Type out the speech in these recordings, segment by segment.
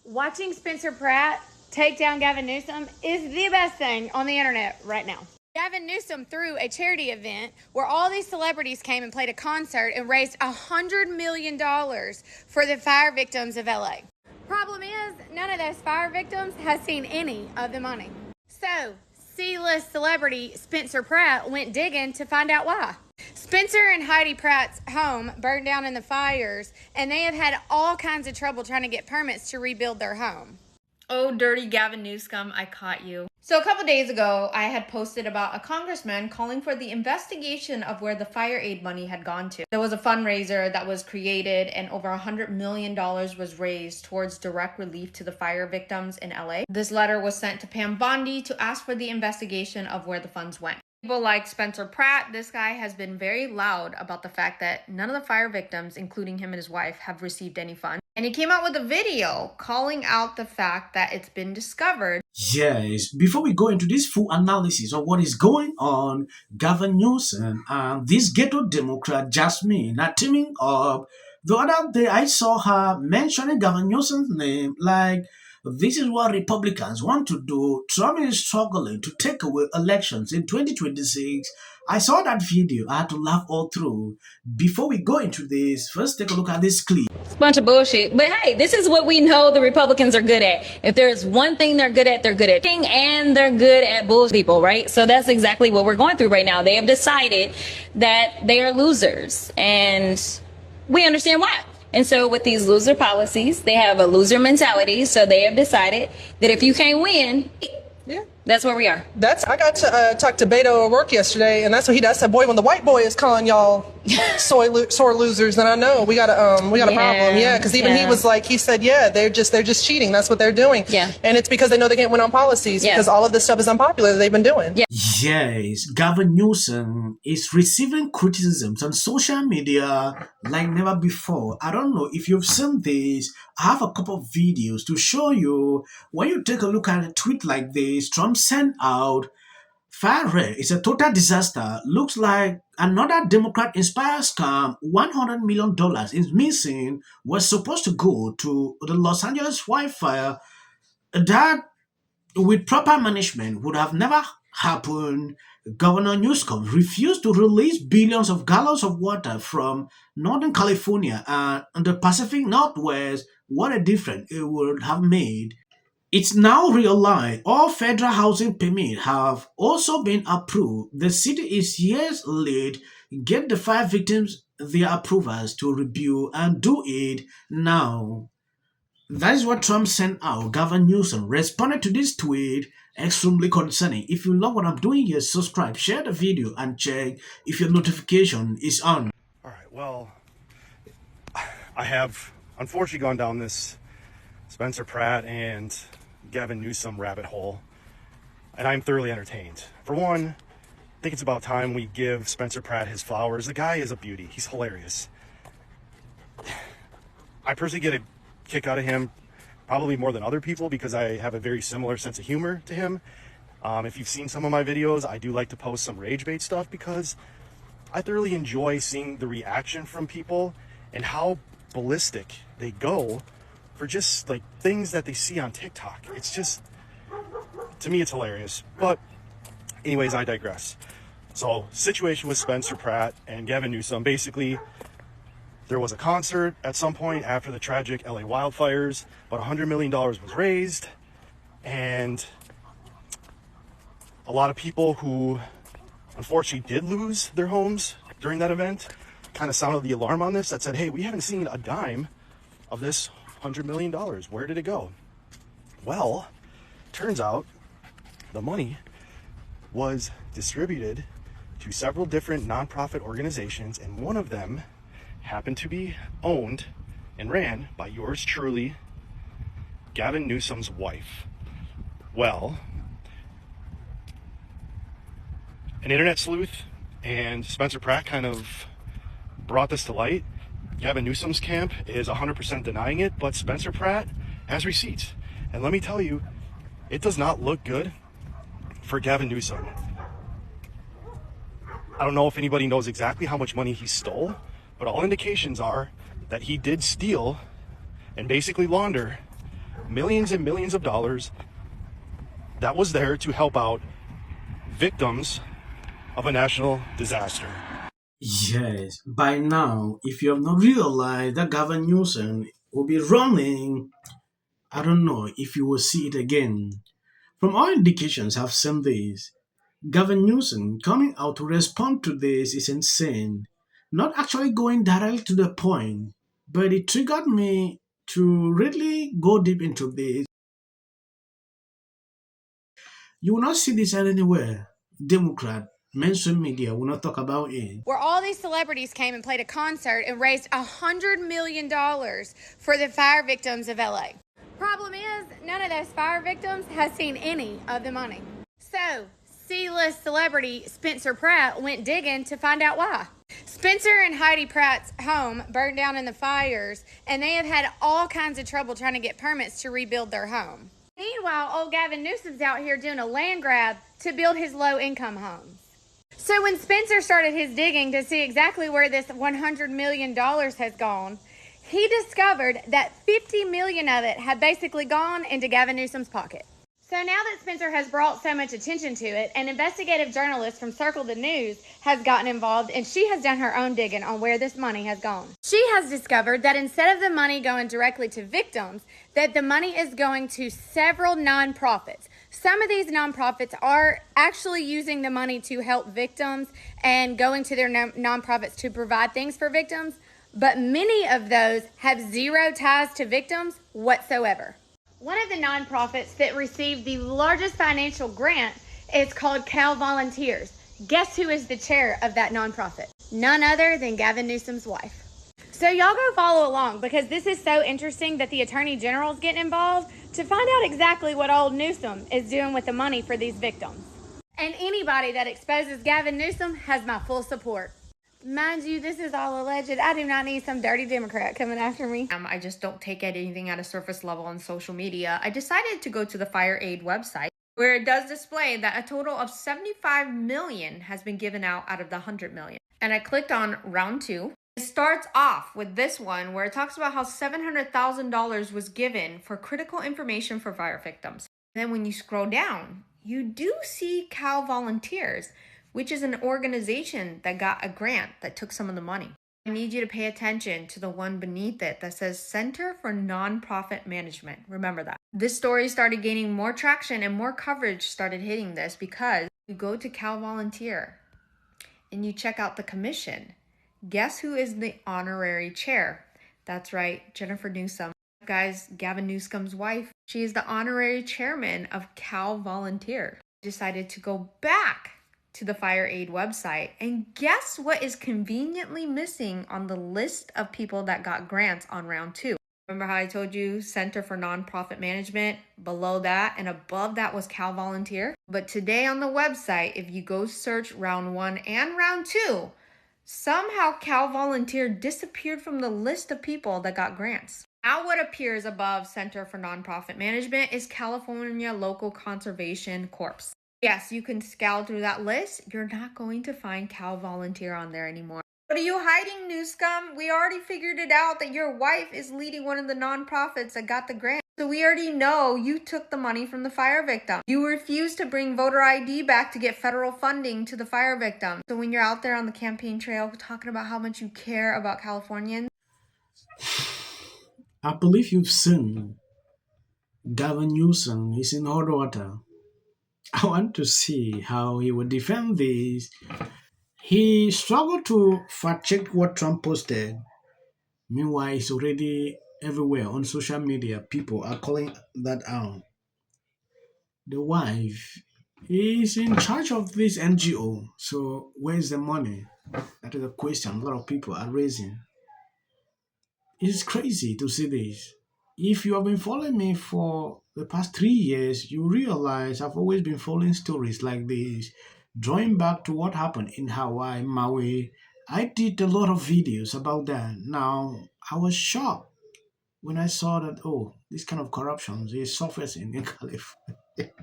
Watching Spencer Pratt take down Gavin Newsom is the best thing on the internet right now. Gavin Newsom threw a charity event where all these celebrities came and played a concert and raised $100 million for the fire victims of LA. Problem is, none of those fire victims has seen any of the money. So, C-list celebrity Spencer Pratt went digging to find out why. Spencer and Heidi Pratt's home burned down in the fires, and they have had all kinds of trouble trying to get permits to rebuild their home. Oh, dirty Gavin Newsom, I caught you. So a couple days ago, I had posted about a congressman calling for the investigation of where the fire aid money had gone to. There was a fundraiser that was created and over $100 million was raised towards direct relief to the fire victims in LA. This letter was sent to Pam Bondi to ask for the investigation of where the funds went. People like Spencer Pratt, this guy has been very loud about the fact that none of the fire victims, including him and his wife, have received any funds. And he came out with a video calling out the fact that it's been discovered. Yes, before we go into this full analysis of what is going on, Gavin Newsom and this ghetto Democrat Jasmine are teaming up. The other day I saw her mentioning Gavin Newsom's name like, this is what Republicans want to do. Trump is struggling to take away elections in 2026. I saw that video. I had to laugh all through. Before we go into this, first take a look at this clip. It's a bunch of bullshit. But hey, this is what we know the Republicans are good at. If there's one thing they're good at and they're good at bullshit people, right? So that's exactly what we're going through right now. They have decided that they are losers, and we understand why. And so with these loser policies, they have a loser mentality. So they have decided that if you can't win, yeah, that's where we are. I got to talk to Beto at work yesterday, and that's what he does. Said, boy, when the white boy is calling y'all sore losers, then I know we got a problem. Yeah, because even he was like, he said, yeah, they're just cheating. That's what they're doing. Yeah, and it's because they know they can't win on policies because all of this stuff is unpopular that they've been doing. Yeah. Yes, Gavin Newsom is receiving criticisms on social media like never before. I don't know if you've seen this. I have a couple of videos to show you. When you take a look at a tweet like this, Trump sent out fire rate. It's a total disaster. Looks like another Democrat-inspired scam. $100 million is missing. Was supposed to go to the Los Angeles wildfire. That, with proper management, would have never happened. Governor Newsom refused to release billions of gallons of water from Northern California and the Pacific Northwest. What a difference it would have made. It's now realized all federal housing permits have also been approved. The city is years late. Get the fire victims their approvals to rebuild and do it now. That is what Trump sent out. Gavin Newsom responded to this tweet, extremely concerning. If you love what I'm doing here, subscribe, share the video, and check if your notification is on. All right, well, I have unfortunately gone down this Spencer Pratt and Gavin Newsom rabbit hole, and I'm thoroughly entertained. For one, I think it's about time we give Spencer Pratt his flowers. The guy is a beauty. He's hilarious. I personally get a kick out of him, probably more than other people, because I have a very similar sense of humor to him. If you've seen some of my videos, I do like to post some rage bait stuff because I thoroughly enjoy seeing the reaction from people and how ballistic they go for just like things that they see on TikTok. It's just, to me, it's hilarious. But anyways, I digress. So, situation with Spencer Pratt and Gavin Newsom. Basically, there was a concert at some point after the tragic LA wildfires. About $100 million was raised, and a lot of people who unfortunately did lose their homes during that event kind of sounded the alarm on this, that said, hey, we haven't seen a dime of this $100 million. Where did it go? Well, turns out the money was distributed to several different nonprofit organizations, and one of them happened to be owned and ran by yours truly, Gavin Newsom's wife. Well, an internet sleuth and Spencer Pratt kind of brought this to light. Gavin Newsom's camp is 100% denying it, but Spencer Pratt has receipts. And let me tell you, it does not look good for Gavin Newsom. I don't know if anybody knows exactly how much money he stole, but all indications are that he did steal and basically launder millions and millions of dollars that was there to help out victims of a national disaster. Yes, by now, if you have not realized that Gavin Newsom will be running, I don't know if you will see it again. From all indications I've seen this, Gavin Newsom coming out to respond to this is insane. Not actually going directly to the point, but it triggered me to really go deep into this. You will not see this anywhere. Democrat, mainstream media will not talk about it. Where all these celebrities came and played a concert and raised $100 million for the fire victims of LA. Problem is, none of those fire victims has seen any of the money. So, C-list celebrity Spencer Pratt went digging to find out why. Spencer and Heidi Pratt's home burned down in the fires, and they have had all kinds of trouble trying to get permits to rebuild their home. Meanwhile, old Gavin Newsom's out here doing a land grab to build his low-income homes. So when Spencer started his digging to see exactly where this $100 million has gone, he discovered that $50 million of it had basically gone into Gavin Newsom's pocket. So now that Spencer has brought so much attention to it, an investigative journalist from Circle the News has gotten involved, and she has done her own digging on where this money has gone. She has discovered that instead of the money going directly to victims, that the money is going to several nonprofits. Some of these nonprofits are actually using the money to help victims and going to their nonprofits to provide things for victims, but many of those have zero ties to victims whatsoever. One of the nonprofits that received the largest financial grant is called Cal Volunteers. Guess who is the chair of that nonprofit? None other than Gavin Newsom's wife. So y'all go follow along, because this is so interesting that the Attorney General's getting involved to find out exactly what old Newsom is doing with the money for these victims. And anybody that exposes Gavin Newsom has my full support. Mind you, this is all alleged. I do not need some dirty Democrat coming after me. I just don't take anything at a surface level on social media. I decided to go to the Fire Aid website, where it does display that a total of 75 million has been given out of the 100 million. And I clicked on round 2. It starts off with this one where it talks about how $700,000 was given for critical information for fire victims. And then when you scroll down, you do see Cal Volunteers, which is an organization that got a grant that took some of the money. I need you to pay attention to the one beneath it that says Center for Nonprofit Management. Remember that. This story started gaining more traction and more coverage started hitting this because you go to Cal Volunteer and you check out the commission. Guess who is the honorary chair? That's right, Jennifer Newsom. Guys, Gavin Newsom's wife. She is the honorary chairman of Cal Volunteer. Decided to go back to the Fire Aid website, and guess what is conveniently missing on the list of people that got grants on round 2? Remember how I told you Center for Nonprofit Management? Below that and above that was Cal Volunteer. But today on the website, if you go search round 1 and round 2, somehow Cal Volunteer disappeared from the list of people that got grants. Now what appears above Center for Nonprofit Management is California Local Conservation Corps. Yes, you can scour through that list. You're not going to find Cal Volunteer on there anymore. What are you hiding, Newscom? We already figured it out that your wife is leading one of the nonprofits that got the grant. So we already know you took the money from the fire victim. You refused to bring voter ID back to get federal funding to the fire victim. So when you're out there on the campaign trail talking about how much you care about Californians. I believe you've seen Gavin Newsom is in hot water. I want to see how he will defend this. He struggled to fact check what Trump posted. Meanwhile, it's already everywhere on social media. People are calling that out. The wife is in charge of this NGO. So where's the money? That is a question a lot of people are raising. It's crazy to see this. If you have been following me for the past 3 years, you realize I've always been following stories like this, drawing back to what happened in Hawaii, Maui. I did a lot of videos about that. Now, I was shocked when I saw that, this kind of corruption is surfacing in California.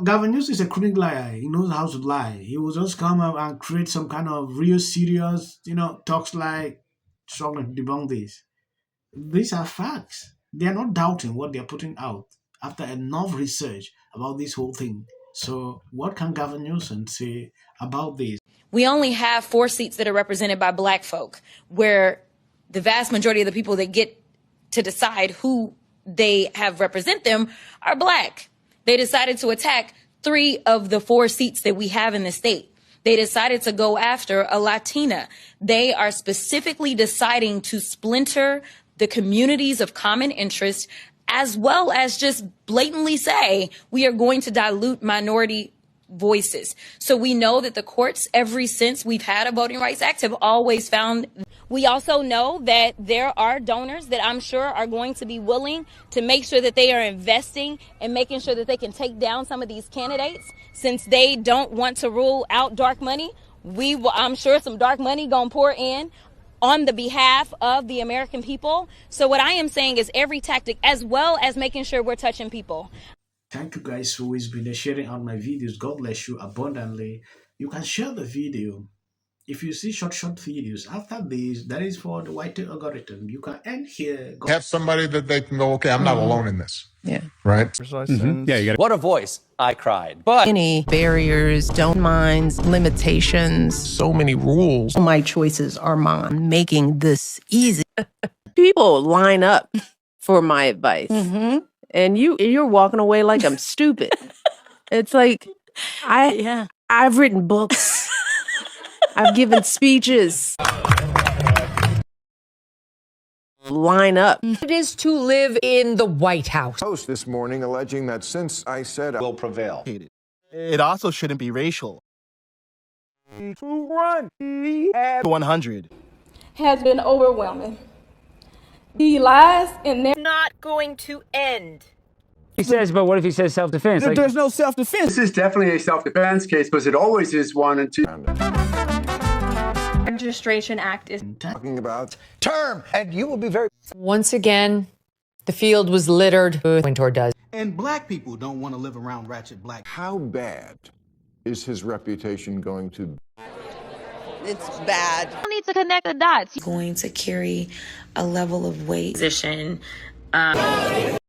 Gavin Newsom is a chronic liar. He knows how to lie. He will just come up and create some kind of real serious, talks like struggling to debunk this. These are facts. They are not doubting what they are putting out after enough research about this whole thing. So, what can Gavin Newsom say about this? We only have 4 seats that are represented by black folk, where the vast majority of the people that get to decide who they have represent them are black. They decided to attack 3 of the 4 seats that we have in the state. They decided to go after a Latina. They are specifically deciding to splinter the communities of common interest, as well as just blatantly say we are going to dilute minority voices. So we know that the courts, ever since we've had a Voting Rights Act, have always found. We also know that there are donors that I'm sure are going to be willing to make sure that they are investing and making sure that they can take down some of these candidates, since they don't want to rule out dark money. I'm sure some dark money gonna pour in on the behalf of the American people. So what I am saying is every tactic, as well as making sure we're touching people. Thank you guys for always been sharing out my videos. God bless you abundantly. You can share the video. If you see short videos, after this, that is for the white algorithm. You can end here. Have somebody that they can go, okay, I'm not alone in this. Yeah. Right? Yeah, you got What a voice. I cried. But Any barriers, don't minds, limitations. So many rules. My choices are mine. Making this easy. People line up for my advice. And you're walking away like I'm stupid. It's like I've written books. I've given speeches. Line up. It is to live in the White House. Post this morning alleging that since I said I will prevail. It also shouldn't be racial. 100 has been overwhelming. The lies and they're Not going to end. He says, but what if he says self-defense? there's no self-defense. This is definitely a self-defense case, because it always is one and two. Registration Act is Talking about Term. And you will be very... Once again, the field was littered with Wintour does. And black people don't want to live around ratchet black. how bad is his reputation going to be? It's bad. I need to connect the dots. Going to carry a level of weight position.